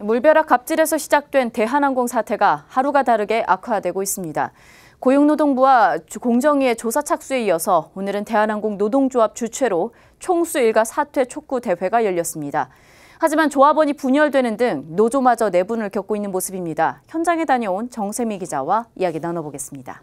물벼락 갑질에서 시작된 대한항공 사태가 하루가 다르게 악화되고 있습니다. 고용노동부와 공정위의 조사 착수에 이어서 오늘은 대한항공 노동조합 주최로 총수 일가 사퇴 촉구 대회가 열렸습니다. 하지만 조합원이 분열되는 등 노조마저 내분을 겪고 있는 모습입니다. 현장에 다녀온 정세미 기자와 이야기 나눠보겠습니다.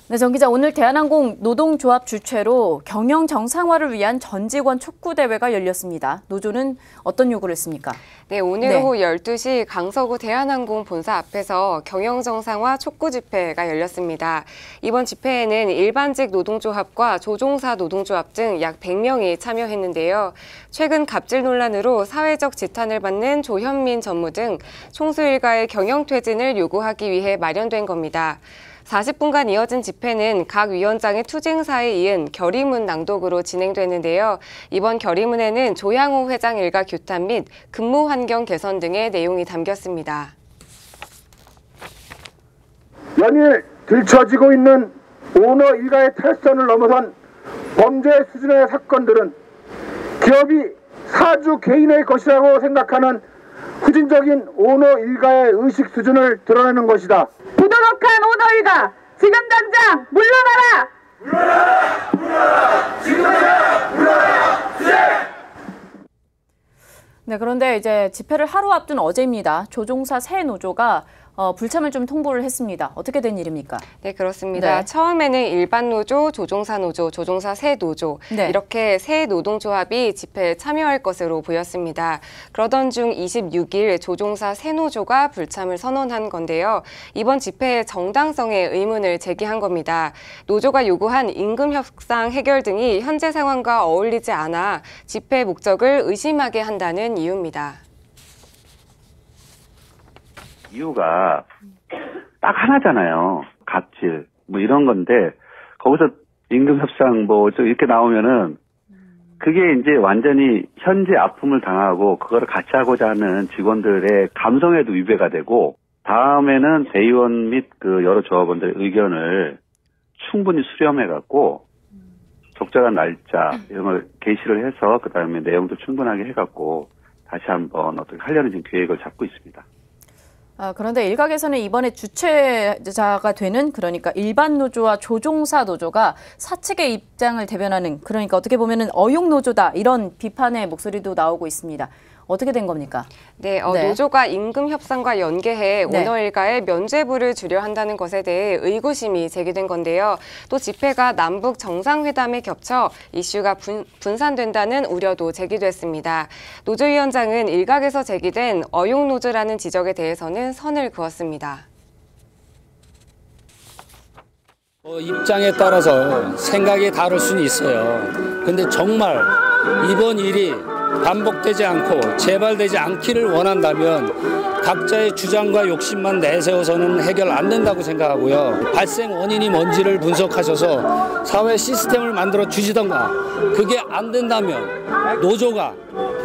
네, 정 기자, 오늘 대한항공 노동조합 주최로 경영 정상화를 위한 전 직원 촉구 대회가 열렸습니다. 노조는 어떤 요구를 했습니까? 네, 오늘 오후 12시 강서구 대한항공 본사 앞에서 경영 정상화 촉구 집회가 열렸습니다. 이번 집회에는 일반직 노동조합과 조종사 노동조합 등 약 100명이 참여했는데요. 최근 갑질 논란으로 사회적 지탄을 받는 조현민 전무 등 총수 일가의 경영 퇴진을 요구하기 위해 마련된 겁니다. 40분간 이어진 집회는 각 위원장의 투쟁사에 이은 결의문 낭독으로 진행됐는데요. 이번 결의문에는 조양호 회장 일가 규탄 및 근무 환경 개선 등의 내용이 담겼습니다. 연일 들춰지고 있는 오너 일가의 탈선을 넘어선 범죄 수준의 사건들은 기업이 사주 개인의 것이라고 생각하는 후진적인 오너 일가의 의식 수준을 드러내는 것이다. 부도덕한 오너 일가, 지금 당장 물러나라! 물러나라! 물러나라! 지금 당장 물러나라! 네, 그런데 이제 집회를 하루 앞둔 어제입니다. 조종사 새 노조가 불참을 좀 통보를 했습니다. 어떻게 된 일입니까? 네, 그렇습니다. 네. 처음에는 일반 노조, 조종사 노조, 조종사 새 노조 네. 이렇게 새 노동조합이 집회에 참여할 것으로 보였습니다. 그러던 중 26일 조종사 새 노조가 불참을 선언한 건데요. 이번 집회의 정당성에 의문을 제기한 겁니다. 노조가 요구한 임금 협상 해결 등이 현재 상황과 어울리지 않아 집회 목적을 의심하게 한다는 이유입니다. 이유가 딱 하나잖아요. 갑질 뭐 이런 건데 거기서 임금 협상 뭐 이렇게 나오면은 그게 이제 완전히 현재 아픔을 당하고 그거를 같이 하고자 하는 직원들의 감성에도 위배가 되고 다음에는 대의원 및 그 여러 조합원들의 의견을 충분히 수렴해 갖고 적절한 날짜 이런 걸 게시를 해서 그 다음에 내용도 충분하게 해갖고 다시 한번 어떻게 하려는 지금 계획을 잡고 있습니다. 그런데 일각에서는 이번에 주최자가 되는 그러니까 일반 노조와 조종사 노조가 사측의 입장을 대변하는 그러니까 어떻게 보면은 어용 노조다 이런 비판의 목소리도 나오고 있습니다. 어떻게 된 겁니까? 네, 노조가 임금 협상과 연계해 오너 일가의 면죄부를 주려 한다는 것에 대해 의구심이 제기된 건데요. 또 집회가 남북 정상회담에 겹쳐 이슈가 분산된다는 우려도 제기됐습니다. 노조위원장은 일각에서 제기된 어용 노조라는 지적에 대해서는 선을 그었습니다. 입장에 따라서 생각이 다를 수는 있어요. 근데 정말 이번 일이 반복되지 않고 재발되지 않기를 원한다면 각자의 주장과 욕심만 내세워서는 해결 안 된다고 생각하고요. 발생 원인이 뭔지를 분석하셔서 사회 시스템을 만들어 주시던가 그게 안 된다면 노조가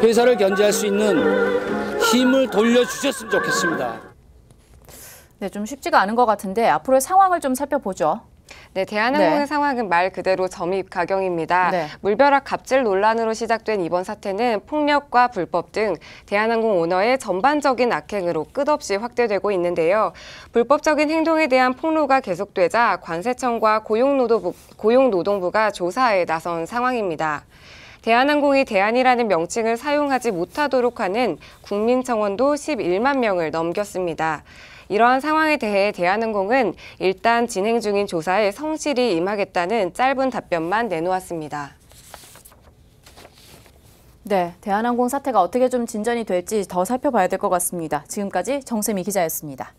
회사를 견제할 수 있는 힘을 돌려주셨으면 좋겠습니다. 네, 좀 쉽지가 않은 것 같은데 앞으로의 상황을 좀 살펴보죠. 네, 대한항공의 상황은 말 그대로 점입가경입니다. 물벼락 갑질 논란으로 시작된 이번 사태는 폭력과 불법 등 대한항공 오너의 전반적인 악행으로 끝없이 확대되고 있는데요. 불법적인 행동에 대한 폭로가 계속되자 관세청과 고용노동부가 조사에 나선 상황입니다. 대한항공이 대안이라는 명칭을 사용하지 못하도록 하는 국민청원도 11만 명을 넘겼습니다. 이러한 상황에 대해 대한항공은 일단 진행 중인 조사에 성실히 임하겠다는 짧은 답변만 내놓았습니다. 네, 대한항공 사태가 어떻게 좀 진전이 될지 더 살펴봐야 될 것 같습니다. 지금까지 정세미 기자였습니다.